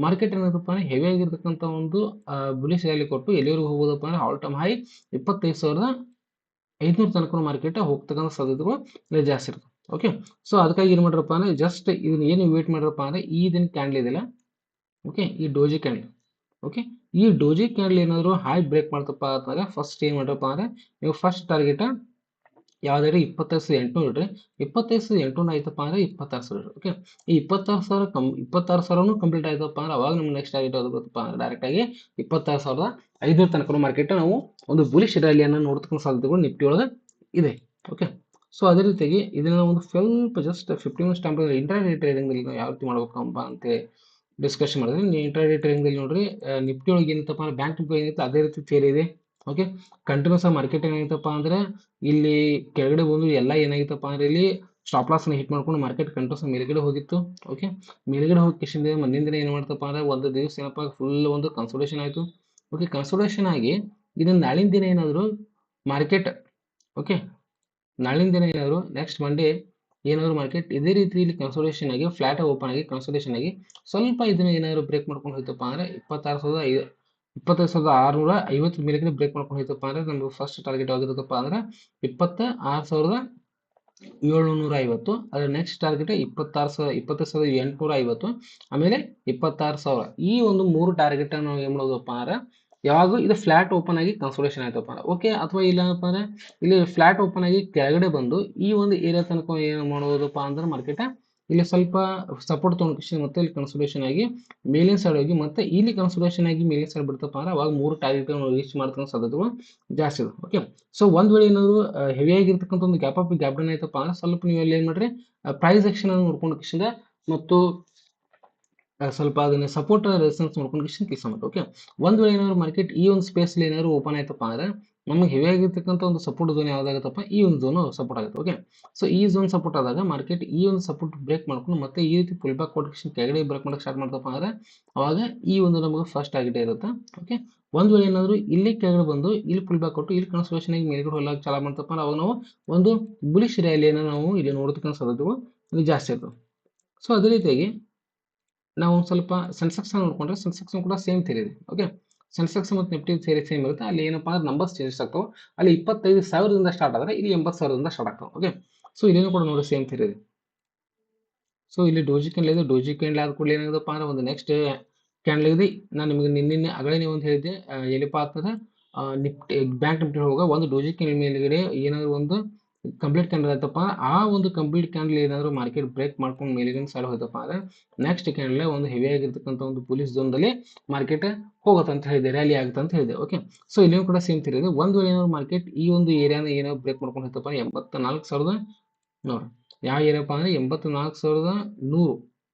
ಮಾರ್ಕೆಟ್ ಏನಪ್ಪ ಅಂದ್ರೆ ಹೆವಿ ಆಗಿರ್ತಕ್ಕಂಥ ಒಂದು ಬುಲಿಶ್ ರ್ಯಾಲಿ ಕೊಟ್ಟು ಎಲ್ಲಿವರೆಗೂ ಹೋಗೋದಪ್ಪ ಅಂದ್ರೆ ಆಲ್ ಟೈಮ್ ಹೈ 25,500 ತನಕ ಮಾರ್ಕೆಟ್ ಹೋಗ್ತಕ್ಕಂಥ ಸಾಧ್ಯತೆಗಳು ಇಲ್ಲಿ ಜಾಸ್ತಿ ಇರ್ತದೆ. ಓಕೆ, ಸೊ ಅದಕ್ಕಾಗಿ ಏನು ಮಾಡ್ರಪ್ಪ ಅಂದ್ರೆ ಜಸ್ಟ್ ಇದನ್ನ ಏನು ವೇಟ್ ಮಾಡ್ರಪ್ಪ ಅಂದ್ರೆ ಈ ದಿನ ಕ್ಯಾಂಡಲ್ ಇದೆಯಲ್ಲ, ಓಕೆ, ಈ ಡೋಜಿ ಕ್ಯಾಂಡಲ್, ಓಕೆ, ಈ ಡೋಜಿ ಕ್ಯಾಂಡಲ್ ಏನಾದ್ರು ಹೈ ಬ್ರೇಕ್ ಮಾಡ್ತಪ್ಪ ಅಂತಂದ್ರೆ ಫಸ್ಟ್ ಏನ್ ಮಾಡ್ರಪ್ಪ ಅಂದ್ರೆ ನೀವು ಫಸ್ಟ್ ಟಾರ್ಗೆಟ್ ಯಾವ್ದಾದ್ರು 25,800 ಇಡ್ರಿ. 25,800 ಆಯ್ತಪ್ಪ ಅಂದ್ರೆ 26,000. ಓಕೆ, ಈ 26,000 ಕಂಪ್ಲೀಟ್ ಆಯ್ತಪ್ಪ ಅಂದ್ರೆ ಅವಾಗ ನಮ್ಗೆ ನೆಕ್ಸ್ಟ್ ಟಾರ್ಗೆಟ್ ಯಾವ್ದು ಬರುತ್ತಪ್ಪ ಅಂದ್ರೆ ಡೈರೆಕ್ಟ್ ಆಗಿ 26,500 ತನಕ ಮಾರ್ಕೆಟ್ ನಾವು ಒಂದು ಬುಲಿಶ್ ರ್ಯಾಲಿಯನ್ನು ನೋಡ್ತಕ್ಕಂಥ ಸಾಧ್ಯತೆಗಳು ನಿಫ್ಟಿ ಒಳಗೆ ಇದೆ. ಓಕೆ, ಸೊ ಅದೇ ರೀತಿಯಾಗಿ ಇದನ್ನ ಒಂದು ಸ್ವಲ್ಪ just 15 minutes time intraday trading ನಾವು ಯಾವ ರೀತಿ ಮಾಡ್ಬೇಕಪ್ಪ ಅಂತ ಡಿಸ್ಕಷನ್ ಮಾಡಿದ್ರೆ, ನೀವು ಇಂಟ್ರಾಡೇ ಟ್ರೇಡಿಂಗ್ ನೋಡ್ರಿ, ನಿಫ್ಟಿ ಒಳಗೆ ಏನಂತಪ್ಪ ಅಂದ್ರೆ ಬ್ಯಾಂಕ್ ನಿಫ್ಟಿ ಏನಿತ್ತು ಅದೇ ರೀತಿ ಥಿಯರಿ ಇದೆ. ಓಕೆ, ಕಂಟಿನ್ಯೂಸ್ ಮಾರ್ಕೆಟ್ ಏನಾಗಿತ್ತಪ್ಪ ಅಂದ್ರೆ ಇಲ್ಲಿ ಕೆಳಗಡೆ ಬಂದು ಎಲ್ಲ ಏನಾಗಿತ್ತಪ್ಪ ಅಂದ್ರೆ ಇಲ್ಲಿ ಸ್ಟಾಪ್ ಲಾಸ್ ಹಿಟ್ ಮಾಡ್ಕೊಂಡು ಮಾರ್ಕೆಟ್ ಕಂಟಿನ್ಯೂಸ್ ಮೇಲ್ಗಡೆ ಹೋಗಿತ್ತು. ಓಕೆ, ಮೇಲ್ಗಡೆ ಹೋಗಿ ಕಿಶಿಂದ ಮುಂದಿನ ದಿನ ಏನು ಮಾಡ್ತಪ್ಪ ಅಂದ್ರೆ ಒಂದು ದಿವಸ ಏನಪ್ಪ ಫುಲ್ ಒಂದು ಕನ್ಸಲ್ಟೇಷನ್ ಆಯಿತು. ಓಕೆ, ಕನ್ಸಲ್ಟೇಷನ್ ಆಗಿ ಇದನ್ನ ನಾಳಿನ ದಿನ ಏನಾದ್ರು ಮಾರ್ಕೆಟ್, ಓಕೆ, ನಾಳಿನ ದಿನ ಏನಾದ್ರು ನೆಕ್ಸ್ಟ್ ಮಂಡೇ ಏನಾದ್ರು ಮಾರ್ಕೆಟ್ ಇದೇ ರೀತಿ ಇಲ್ಲಿ ಕನ್ಸಲ್ಟೇಷನ್ ಆಗಿ ಫ್ಲಾಟ್ ಓಪನ್ ಆಗಿ ಕನ್ಸಲ್ಟೇಷನ್ ಆಗಿ ಸ್ವಲ್ಪ ಇದನ್ನ ಏನಾದ್ರು ಬ್ರೇಕ್ ಮಾಡ್ಕೊಂಡು ಹೋಯ್ತಪ್ಪ ಅಂದ್ರೆ 25,650 ಮೇಲೆಗಡೆ ಬ್ರೇಕ್ ಮಾಡ್ಕೊಂಡು ಹೋಯ್ತಪ್ಪ ಅಂದ್ರೆ ನಮ್ಗೆ ಫಸ್ಟ್ ಟಾರ್ಗೆಟ್ ಆಗಿರುತ್ತಪ್ಪ ಅಂದ್ರೆ 26,750. ಅದ್ರ ನೆಕ್ಸ್ಟ್ ಟಾರ್ಗೆಟ್ 20,850, ಆಮೇಲೆ 26,000. ಈ ಒಂದು 3 ಟಾರ್ಗೆಟ್ ನಾವು ಏನ್ ಮಾಡೋದಪ್ಪ ಅಂದ್ರೆ ಯಾವಾಗ ಇದು ಫ್ಲಾಟ್ ಓಪನ್ ಆಗಿ ಕನ್ಸಲ್ಟೇಷನ್ ಆಯ್ತಪ್ಪ ಅಂದ್ರೆ ಓಕೆ, ಅಥವಾ ಇಲ್ಲಪ್ಪ ಅಂದ್ರೆ ಇಲ್ಲಿ ಫ್ಲಾಟ್ ಓಪನ್ ಆಗಿ ಕೆಳಗಡೆ ಬಂದು ಈ ಒಂದು ಏರಿಯಾ ತನಕ ಏನು ಮಾಡೋದಪ್ಪ ಅಂದ್ರೆ ಮಾರ್ಕೆಟ್ ಇಲ್ಲಿ ಸ್ವಲ್ಪ ಸಪೋರ್ಟ್ ತೊಗೊಂಡು ಮತ್ತೆ ಇಲ್ಲಿ ಕನ್ಸಲ್ಟೇಷನ್ ಆಗಿ ಮೇಲಿನ ಸೈಡ್ ಹೋಗಿ ಮತ್ತೆ ಇಲ್ಲಿ ಕನ್ಸಲ್ಟೇಷನ್ ಆಗಿ ಮೇಲಿನ ಸೈಡ್ ಬಿಡ್ತಪ್ಪ ಅಂದ್ರೆ ಅವಾಗ 3 ಟಾರ್ಗೆಟ್ ರೀಚ್ ಮಾಡ್ತಕ್ಕಂಥ ಸಾಧ್ಯತೆಗಳು ಜಾಸ್ತಿ ಇದೆ. ಓಕೆ, ಸೊ ಒಂದ್ ವೇಳೆ ಏನಾದ್ರು ಹೆವಿ ಆಗಿರ್ತಕ್ಕಂಥ ಒಂದು ಗ್ಯಾಪ್ ಅಪ್ ಗ್ಯಾಪ್ ಡೌನ್ ಆಯ್ತಪ್ಪ ಅಂದ್ರೆ ಸ್ವಲ್ಪ ನೀವು ಅಲ್ಲಿ ಏನ್ ಮಾಡ್ರಿ ಪ್ರೈಸ್ ಆಕ್ಷನ್ ಅನ್ನು ನೋಡ್ಕೊಂಡು ಕಿಶಿಂದ ಮತ್ತು ಸ್ವಲ್ಪ ಅದನ್ನ ಸಪೋರ್ಟ್ ರೆಸಿಸ್ಟೆನ್ಸ್ ನೋಡ್ಕೊಂಡು ಕೆಲಸ ಮಾಡಿ. ಓಕೆ, ಒಂದ್ ವೇಳೆ ಏನಾದ್ರು ಮಾರ್ಕೆಟ್ ಈ ಒಂದು ಸ್ಪೇಸ್ ಏನಾದ್ರು ಓಪನ್ ಆಯ್ತಪ್ಪ ಅಂದ್ರೆ ನಮಗೆ ಹೆವಿ ಆಗಿರ್ತಕ್ಕಂಥ ಒಂದು ಸಪೋರ್ಟ್ ಝೋನ್ ಯಾವ್ದಾಗತ್ತಪ್ಪ, ಈ ಒಂದು ಝೋನ್ ಸಪೋರ್ಟ್ ಆಗುತ್ತೆ. ಓಕೆ, ಸೊ ಈ ಝೋನ್ ಸಪೋರ್ಟ್ ಆದಾಗ ಮಾರ್ಕೆಟ್ ಈ ಒಂದು ಸಪೋರ್ಟ್ ಬ್ರೇಕ್ ಮಾಡ್ಕೊಂಡು ಮತ್ತೆ ಈ ರೀತಿ ಫುಲ್ ಬ್ಯಾಕ್ ಕೊಟ್ಟು ಕೆಳಗಡೆ ಬ್ರೇಕ್ ಮಾಡಕ್ಕೆ ಸ್ಟಾರ್ಟ್ ಮಾಡ್ತಪ್ಪ ಅಂದ್ರೆ ಅವಾಗ ಈ ಒಂದು ನಮಗೆ ಫಸ್ಟ್ ಟಾರ್ಗೆಟ್ ಇರುತ್ತೆ. ಓಕೆ, ಒಂದ್ ವೇಳೆ ಏನಾದ್ರು ಇಲ್ಲಿ ಕೆಳಗಡೆ ಬಂದು ಇಲ್ಲಿ ಫುಲ್ ಬ್ಯಾಕ್ ಕೊಟ್ಟು ಇಲ್ಲಿ ಕನ್ಸಲ್ಟೇಷನ್ ಆಗಿ ಮೇಲ್ಗಡೆ ಹೊಲಕ್ಕೆ ಚಾಲ ಮಾಡ್ತಪ್ಪ ಅಂದ್ರೆ ಅವಾಗ ನಾವು ಒಂದು ಬುಲಿಶ್ ರ್ಯಾಲಿಯನ್ನು ನಾವು ಇಲ್ಲಿ ನೋಡ್ತಕ್ಕಂಥ ಸಾಧ್ಯತೆಗಳು ಇಲ್ಲಿ ಜಾಸ್ತಿ ಇರ್ತವೆ. ಸೊ ಅದೇ ರೀತಿಯಾಗಿ ನಾವು ಸ್ವಲ್ಪ ಸೆನ್ಸೆಕ್ಸ್ ನೋಡ್ಕೊಂಡ್ರೆ ಸೆನ್ಸೆಕ್ಸ್ ಕೂಡ ಸೇಮ್ ಥಿಯರಿ ಇದೆ. ಓಕೆ, ಸೆನ್ಸೆಕ್ಸ್ ಮತ್ತು ನಿಫ್ಟಿ ಥಿಯರಿ ಸೇಮ್ ಇರುತ್ತೆ. ಅಲ್ಲಿ ಏನಪ್ಪಾ ಅಂದ್ರೆ ನಂಬರ್ಸ್ ಚೇಂಜಸ್ ಆಗ್ತಾವೆ. ಅಲ್ಲಿ 25,000 ಸ್ಟಾರ್ಟ್ ಆದರೆ ಇಲ್ಲಿ 80,000 ಸ್ಟಾರ್ಟ್ ಆಗ್ತಾವೆ. ಓಕೆ, ಸೊ ಇಲ್ಲೇನು ಕೂಡ ನೋಡಿ ಸೇಮ್ ಥಿಯರಿ ಇದೆ. ಸೊ ಇಲ್ಲಿ ಡೋಜಿ ಕ್ಯಾಂಡಲ್ ಇದೆ, ಡೋಜಿ ಕ್ಯಾಂಡಲ್ ಆದ ಕೂಡಲೇ ಏನಾಗದಪ್ಪ ಅಂದ್ರೆ ಒಂದು ನೆಕ್ಸ್ಟ್ ಕ್ಯಾಂಡಲ್ ಇದೆ. ನಾನು ನಿಮಗೆ ನಿನ್ನೆ ಅಗಳೇ ಒಂದು ಹೇಳಿದ್ದೆ, ಎಲ್ಲಿಪ್ಪ ಆಗ್ತದೆ ನಿಫ್ಟಿ ಬ್ಯಾಂಕ್ ನಿಫ್ಟಿ ಹೋಗ ಒಂದು ಡೋಜಿ ಕ್ಯಾಂಡಲ್ ಮೇಲ್ಗಡೆ ಏನಾದ್ರು ಒಂದು ಕಂಪ್ಲೀಟ್ ಕ್ಯಾಂಡಲ್ ಆಯ್ತಪ್ಪ, ಆ ಒಂದು ಕಂಪ್ಲೀಟ್ ಕ್ಯಾಂಡಲ್ ಏನಾದ್ರು ಮಾರ್ಕೆಟ್ ಬ್ರೇಕ್ ಮಾಡ್ಕೊಂಡು ಮೇಲಿನ ಸೈಡ್ ಹೋಯ್ತಪ್ಪ ಅಂದ್ರೆ ನೆಕ್ಸ್ಟ್ ಕ್ಯಾಂಡಲ್ ಒಂದು ಹೆವಿ ಆಗಿರ್ತಕ್ಕಂಥ ಒಂದು ಪೊಲೀಸ್ ಝೋನ್ದಲ್ಲಿ ಮಾರ್ಕೆಟ್ ಹೋಗುತ್ತೆ ಅಂತ ಹೇಳಿದೆ, ರ್ಯಾಲಿ ಆಗುತ್ತೆ ಅಂತ ಹೇಳಿದೆ. ಓಕೆ, ಸೊ ಇಲ್ಲಿಯೂ ಕೂಡ ಸೇಮ್ ತಿರುಗಿದೆ. ಒಂದು ವೇಳೆ ಏನಾದ್ರು ಮಾರ್ಕೆಟ್ ಈ ಒಂದು ಏರಿಯಾನ ಏನೋ ಬ್ರೇಕ್ ಮಾಡ್ಕೊಂಡು ಹೋಯ್ತಪ್ಪ 84,000 ನೋಡಿ ಯಾವ ಏರಿಯಾಪ್ಪ ಅಂದ್ರೆ 84,100,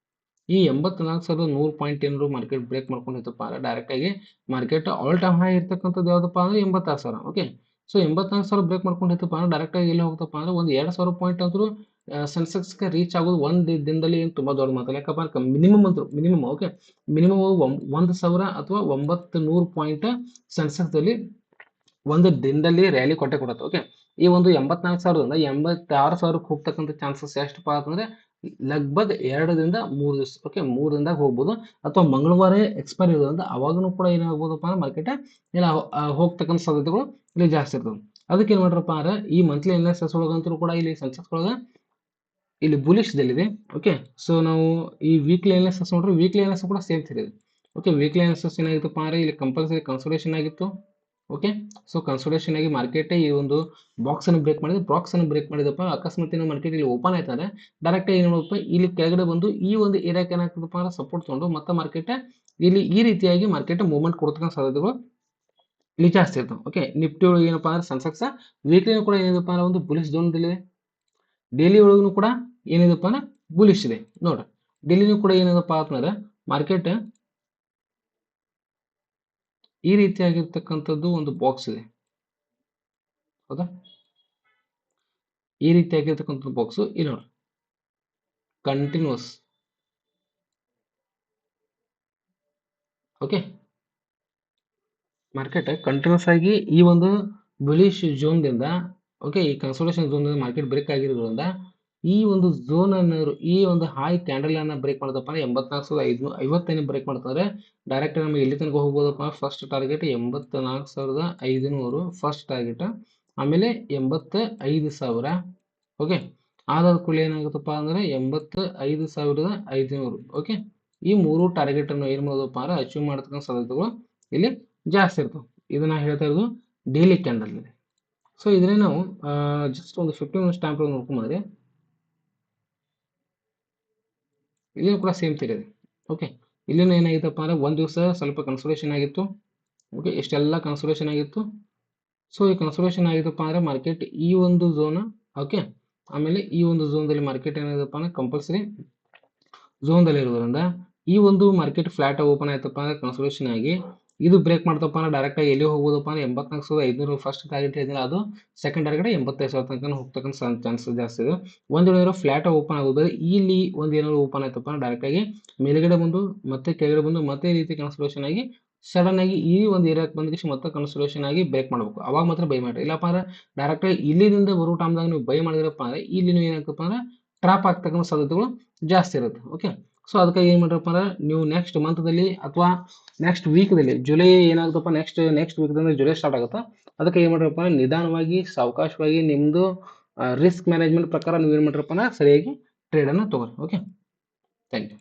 ಈ 84,100 ಪಾಯಿಂಟ್ ಏನಾದ್ರು ಮಾರ್ಕೆಟ್ ಬ್ರೇಕ್ ಮಾಡ್ಕೊಂಡು ಹೋಯ್ತಪ್ಪ ಅಂದ್ರೆ ಡೈರೆಕ್ಟ್ ಆಗಿ ಮಾರ್ಕೆಟ್ ಆಲ್ ಟೈಮ್ ಹೈ ಇರ್ತಕ್ಕಂಥದ್ದು ಯಾವ್ದಪ್ಪ ಅಂದ್ರೆ 86,000. ಓಕೆ, ಸೊ 84,000 ಬ್ರೇಕ್ ಮಾಡ್ಕೊಂಡು ಹೋಯ್ತಪ್ಪ ಅಂದ್ರೆ ಡೈರೆಕ್ಟ್ ಆಗಿ ಎಲ್ಲಿ ಹೋಗ್ತಪ್ಪ ಅಂದ್ರೆ ಒಂದು 2,000 ಪಾಯಿಂಟ್ ಅಂತೂ ಸೆನ್ಸೆಕ್ಸ್ಗೆ ರೀಚ್ ಆಗೋದು ಒಂದು ದಿನದಲ್ಲಿ ಏನು ತುಂಬಾ ದೊಡ್ಡ ಮಾತಲ್ಲ. ಯಾಕಪ್ಪ ಅಂದ್ರೆ ಮಿನಿಮಮ್ ಓಕೆ, ಮಿನಿಮಮ್ 1,000 ಅಥವಾ 900 ಪಾಯಿಂಟ್ ಸೆನ್ಸೆಕ್ಸ್ ಅಲ್ಲಿ ಒಂದು ದಿನದಲ್ಲಿ ರ್ಯಾಲಿ ಕೊಟ್ಟೆ ಕೊಡುತ್ತೆ. ಓಕೆ, ಈ ಒಂದು 84,000ದಿಂದ 86,000ಕ್ಕೆ ಹೋಗ್ತಕ್ಕಂಥ ಚಾನ್ಸಸ್ ಎಷ್ಟಪ್ಪ ಅಂತಂದ್ರೆ ಲಗ್ಭಗ್ 2ರಿಂದ 3 ದಿವಸ. ಓಕೆ, 3 ದಿನದಾಗ ಹೋಗ್ಬೋದು, ಅಥವಾ ಮಂಗಳವಾರ ಎಕ್ಸ್ಪೈರ್ ಇರೋದ್ರಿಂದ ಅವಾಗನು ಕೂಡ ಏನಾಗ್ಬೋದಪ್ಪ ಅಂದ್ರೆ ಮಾರ್ಕೆಟ್ ಇಲ್ಲ ಹೋಗ್ತಕ್ಕಂಥ ಸಾಧ್ಯತೆಗಳು ಇಲ್ಲಿ ಜಾಸ್ತಿ ಇರ್ತವೆ. ಅದಕ್ಕೆ ಏನ್ ಮಾಡ್ರಪ್ಪ ಅಂದ್ರೆ ಈ ಮಂತ್ಲಿ ಅನಾಲಿಸಿಸ್ ಒಳಗಂತೂ ಕೂಡ ಇಲ್ಲಿ ಸೆನ್ಸೆಕ್ಸ್ ಒಳಗ ಇಲ್ಲಿ ಬುಲಿಶ್ ದಲ್ಲಿದೆ. ಓಕೆ, ಸೊ ನಾವು ಈ ವೀಕ್ಲಿ ಅನಾಲಿಸಿಸ್ ನೋಡ್ರಿ, ವೀಕ್ಲಿ ಅನಾಲಿಸಿಸ್ ಕೂಡ ಸೇಮ್ ಇದೆ. ಓಕೆ, ವೀಕ್ಲಿ ಅನಾಲಿಸಿಸ್ ಏನಾಗಿತ್ತಪ್ಪ ಅಂದ್ರೆ ಇಲ್ಲಿ ಕಂಪಲ್ಸರಿ ಕನ್ಸಲ್ಟೇಷನ್ ಆಗಿತ್ತು. ಓಕೆ, ಸೊ ಕನ್ಸಲ್ಟೇಷನ್ ಆಗಿ ಮಾರ್ಕೆಟ್ ಈ ಒಂದು ಬಾಕ್ಸ್ ಅನ್ನು ಬ್ರೇಕ್ ಮಾಡಿದ್ರೆ, ಬಾಕ್ಸ್ ಅನ್ನು ಬ್ರೇಕ್ ಮಾಡಿದಪ್ಪ ಅಕಸ್ಮಾತ್ ಮಾರ್ಕೆಟ್ ಇಲ್ಲಿ ಓಪನ್ ಆಯ್ತಾರೆ ಡೈರೆಕ್ಟ್ ಆಗಿ ಏನು ಮಾಡಬೇಕು, ಇಲ್ಲಿ ಕೆಳಗಡೆ ಬಂದು ಈ ಒಂದು ಏರಿಯಾಕ್ಕೆ ಏನಾಗ್ತದಪ್ಪ ಅಂದ್ರೆ ಸಪೋರ್ಟ್ ತಗೊಂಡು ಮತ್ತೆ ಮಾರ್ಕೆಟ್ ಇಲ್ಲಿ ಈ ರೀತಿಯಾಗಿ ಮಾರ್ಕೆಟ್ ಮೂವ್ಮೆಂಟ್ ಕೊಡ್ತಕ್ಕಂಥ ಸಾಧ್ಯತೆಗಳು ಇಲ್ಲಿ ಜಾಸ್ತಿ ಇರ್ತವೆ. ಓಕೆ, ನಿಫ್ಟಿ ಒಳಗೆ ಏನಪ್ಪಾ ಅಂದ್ರೆ ಸೆನ್ಸೆಕ್ಸ್ ವೀಕ್ಲಿನೂ ಕೂಡ ಏನಿದೆಪ್ಪ ಅಂದ್ರೆ ಒಂದು ಬುಲಿಶ್ ಝೋನ್ದಲ್ಲಿ, ಡೈಲಿ ಒಳಗೂ ಕೂಡ ಏನಿದೆಪ್ಪ ಅಂದ್ರೆ ಬುಲಿಶ್ ಇದೆ ನೋಡ್ರಿ. ಡೈಲಿನೂ ಕೂಡ ಏನಿದೆಪ್ಪ ಅಂತಂದ್ರೆ ಮಾರ್ಕೆಟ್ ಈ ರೀತಿಯಾಗಿರ್ತಕ್ಕಂಥದ್ದು ಒಂದು ಬಾಕ್ಸ್ ಇದೆ, ಹೌದಾ? ಈ ರೀತಿಯಾಗಿರ್ತಕ್ಕಂಥ ಬಾಕ್ಸ್ ಇಲ್ಲಿ ನೋಡಿ, ಕಂಟಿನ್ಯೂಸ್. ಓಕೆ, ಮಾರ್ಕೆಟ್ ಕಂಟಿನ್ಯೂಸ್ ಆಗಿ ಈ ಒಂದು ಬುಲಿಶ್ ಝೋನ್ ದಿಂದ, ಓಕೆ, ಈ ಕನ್ಸಲ್ಟೇಷನ್ ಝೋನ್ ದಿಂದ ಮಾರ್ಕೆಟ್ ಬ್ರೇಕ್ ಆಗಿರೋದ್ರಿಂದ ಈ ಒಂದು ಝೋನ್ ಅನ್ನು, ಈ ಒಂದು ಹೈ ಕ್ಯಾಂಡಲ್ ಅನ್ನ ಬ್ರೇಕ್ ಮಾಡೋದಪ್ಪ ಅಂದ್ರೆ 84,550 ಬ್ರೇಕ್ ಮಾಡ್ತಾರೆ. ಡೈರೆಕ್ಟ್ ನಮಗೆ ಎಲ್ಲಿ ತನಕ ಹೋಗ್ಬೋದಪ್ಪ, ಫಸ್ಟ್ ಟಾರ್ಗೆಟ್ 84,500 ಫಸ್ಟ್ ಟಾರ್ಗೆಟ್, ಆಮೇಲೆ 85,000. ಓಕೆ, ಆದಾದ ಕೂಡಲೇ ಏನಾಗುತ್ತಪ್ಪ ಅಂದ್ರೆ 85,500. ಓಕೆ, ಈ ಮೂರು ಟಾರ್ಗೆಟ್ ಅನ್ನು ಏನ್ ಮಾಡೋದಪ್ಪ ಅಂದ್ರೆ ಅಚೀವ್ ಮಾಡತಕ್ಕಂಥ ಸಾಧ್ಯತೆಗಳು ಇಲ್ಲಿ ಜಾಸ್ತಿ ಇರ್ತವೆ. ಇದನ್ನ ಹೇಳ್ತಾ ಇರೋದು ಡೈಲಿ ಕ್ಯಾಂಡಲ್ ಇದೆ. ಸೊ ಇದನ್ನೇ ನಾವು ಜಸ್ಟ್ ಒಂದು 15 ಮಿನಿಟ್ಸ್ ಟೈಮ್ ಫ್ರೇಮ್ ನೋಡ್ಕೊಂಡ್ರೆ ಇಲ್ಲಿ ಕೂಡ ಸೇಮ್ ಇದೆ. ಓಕೆ, ಇಲ್ಲಿನ ಏನಾಗಿತ್ತಪ್ಪ ಅಂದ್ರೆ ಒಂದ್ ದಿವಸ ಸ್ವಲ್ಪ ಕನ್ಸಲ್ಟೇಷನ್ ಆಗಿತ್ತು. ಓಕೆ, ಇಷ್ಟೆಲ್ಲ ಕನ್ಸಲ್ಟೇಷನ್ ಆಗಿತ್ತು. ಸೊ ಈ ಕನ್ಸಲ್ಟೇಷನ್ ಆಗಿತ್ತಪ್ಪ ಅಂದ್ರೆ ಮಾರ್ಕೆಟ್ ಈ ಒಂದು ಝೋನ್, ಓಕೆ, ಆಮೇಲೆ ಈ ಒಂದು ಝೋನ್ದಲ್ಲಿ ಮಾರ್ಕೆಟ್ ಏನಾಗಿದೆಪ್ಪ ಅಂದ್ರೆ ಕಂಪಲ್ಸರಿ ಝೋನ್ದಲ್ಲಿ ಇರೋದ್ರಿಂದ ಈ ಒಂದು ಮಾರ್ಕೆಟ್ ಫ್ಲಾಟ್ ಓಪನ್ ಆಯ್ತಪ್ಪ ಅಂದ್ರೆ ಕನ್ಸಲ್ಟೇಷನ್ ಆಗಿ ಇದು ಬ್ರೇಕ್ ಮಾಡ್ತಪ್ಪ ಅಂದ್ರೆ ಡೈರೆಕ್ಟ್ ಆಗಿ ಎಲ್ಲಿ ಹೋಗ್ಬೋದಪ್ಪ ಅಂದ್ರೆ 84,500 ಫಸ್ಟ್ ಟಾರ್ಗೆಟ್ ಇದೆಯಲ್ಲ, ಅದು ಸೆಕೆಂಡ್ ಟಾರ್ಗೆಟ್ 85,000 ತನಕ ಹೋಗ್ತಕ್ಕಂಥ ಚಾನ್ಸಸ್ ಜಾಸ್ತಿ ಇದೆ. ಒಂದೇನಾದ್ರು ಫ್ಲಾಟ್ ಓಪನ್ ಆಗೋದ್ರೆ ಇಲ್ಲಿ ಒಂದು ಏನಾದ್ರು ಓಪನ್ ಆಯ್ತಪ್ಪ ಅಂದ್ರೆ ಡೈರೆಕ್ಟ್ ಆಗಿ ಮೇಲ್ಗಡೆ ಬಂದು ಮತ್ತೆ ಕೆಳಗಡೆ ಬಂದು ಮತ್ತೆ ಈ ರೀತಿ ಕನ್ಸಲ್ಟೇಷನ್ ಆಗಿ ಸಡನ್ ಆಗಿ ಈ ಒಂದು ಏರಿಯಾಕ್ಕೆ ಬಂದಿದ್ದು ಮತ್ತೆ ಕನ್ಸಲ್ಟೇಷನ್ ಆಗಿ ಬ್ರೇಕ್ ಮಾಡಬೇಕು, ಅವಾಗ ಮಾತ್ರ ಬೈ ಮಾಡಿ. ಇಲ್ಲಪ್ಪ ಅಂದ್ರೆ ಡೈರೆಕ್ಟ್ ಆಗಿ ಇಲ್ಲಿಂದ ಬರೋ ಟೈಮ್ದಾಗ ನೀವು ಬೈ ಮಾಡಿದ್ರಪ್ಪ ಅಂದ್ರೆ ಇಲ್ಲಿ ನೀವು ಏನಾಗ್ತಪ್ಪ ಅಂದ್ರೆ ಟ್ರಾಪ್ ಆಗ್ತಕ್ಕಂಥ ಸಾಧ್ಯತೆಗಳು ಜಾಸ್ತಿ ಇರುತ್ತೆ. ಓಕೆ, ಸೊ ಅದಕ್ಕಾಗಿ ಏನ್ ಮಾಡ್ರಪ್ಪ ಅಂದ್ರೆ ನೀವು ನೆಕ್ಸ್ಟ್ ಮಂತ್ದಲ್ಲಿ ಅಥವಾ ನೆಕ್ಸ್ಟ್ ವೀಕ್ದಲ್ಲಿ, ಜುಲೈ ಏನಾಗುತ್ತಪ್ಪ ನೆಕ್ಸ್ಟ್ ವೀಕ್ದಿಂದ ಜುಲೈ ಸ್ಟಾರ್ಟ್ ಆಗುತ್ತಾ, ಅದಕ್ಕೆ ಏನ್ ಮಾಡ್ರಪ್ಪ ಅಂದ್ರೆ ನಿಧಾನವಾಗಿ ಸಾವಕಾಶವಾಗಿ ನಿಮ್ದು ರಿಸ್ಕ್ ಮ್ಯಾನೇಜ್ಮೆಂಟ್ ಪ್ರಕಾರ ನೀವು ಏನ್ ಮಾಡ್ರಪ್ಪ ಅಂದ್ರೆ ಸರಿಯಾಗಿ ಟ್ರೇಡ್ ಅನ್ನು ತಗೋರಿ. Okay, thank you.